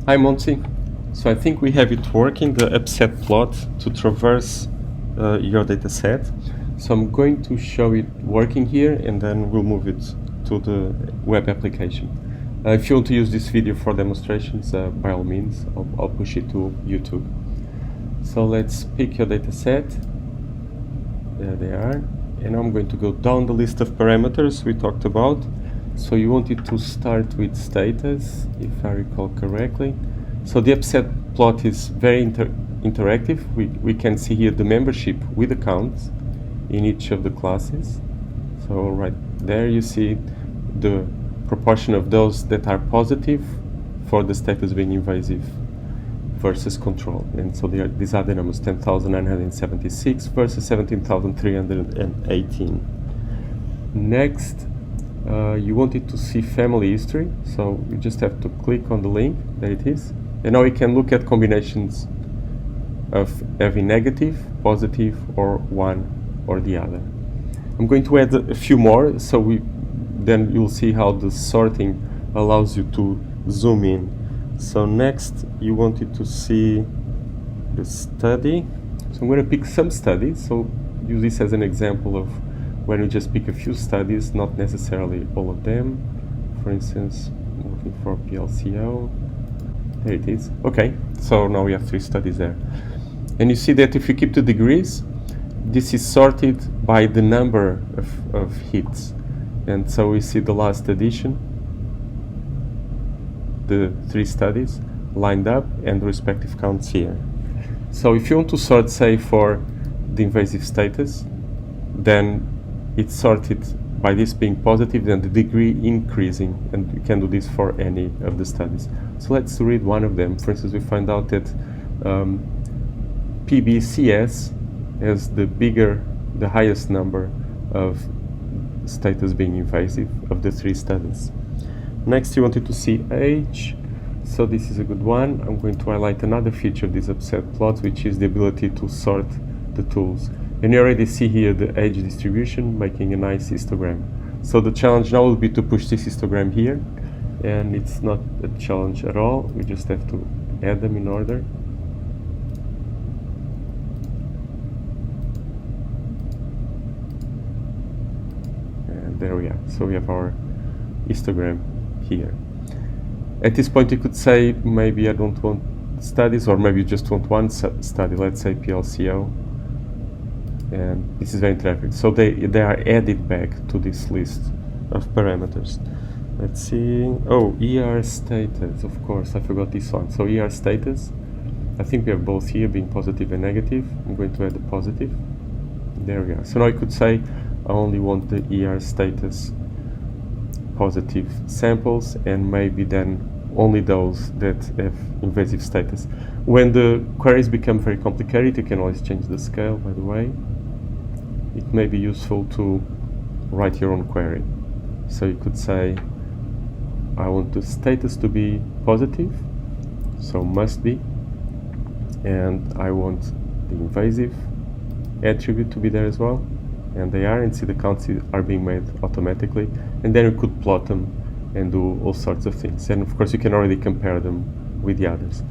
Hi Monty. So I think we have it working, the upset plot to traverse your data set. So I'm going to show it working here and then we'll move it to the web application. If you want to use this video for demonstrations, by all means, I'll push it to YouTube. So let's pick your data set. There they are. And I'm going to go down the list of parameters we talked about. So you wanted to start with status, if I recall correctly. So the upset plot is very interactive. We can see here the membership with accounts in each of the classes. So right there you see the proportion of those that are positive for the status being invasive versus control. And so these are the numbers, 10,976 versus 17,318. Next, you wanted to see family history, so you just have to click on the link. There it is. And now you can look at combinations of having negative, positive, or one or the other. I'm going to add a few more, so then you'll see how the sorting allows you to zoom in. So next, you wanted to see the study. So I'm going to pick some studies, so use this as an example of when you just pick a few studies, not necessarily all of them. For instance, I'm looking for PLCO. There it is. Okay, so now we have 3 studies there. And you see that if you keep the degrees, this is sorted by the number of hits. And so we see the last edition, the 3 studies lined up and the respective counts here. So if you want to sort, say, for the invasive status, then it's sorted by this being positive and the degree increasing, and you can do this for any of the studies. So let's read one of them. For instance, we find out that PBCS has the highest number of status being invasive of the 3 studies. Next, you wanted to see age. So this is a good one. I'm going to highlight another feature of this upset plot, which is the ability to sort the tools. And you already see here the age distribution making a nice histogram. So the challenge now will be to push this histogram here, and it's not a challenge at all. We just have to add them in order. And there we are. So we have our histogram here. At this point you could say, maybe I don't want studies, or maybe you just want one study, let's say PLCO. And this is very interactive. So they are added back to this list of parameters. Let's see. Oh, ER status, of course, I forgot this one. So ER status, I think we have both here being positive and negative. I'm going to add the positive. There we are. So now I could say I only want the ER status positive samples, and maybe then only those that have invasive status. When the queries become very complicated, you can always change the scale, by the way. It may be useful to write your own query. So you could say, I want the status to be positive, so must be, and I want the invasive attribute to be there as well, and they are, and see the counts are being made automatically, and then you could plot them and do all sorts of things. And of course you can already compare them with the others.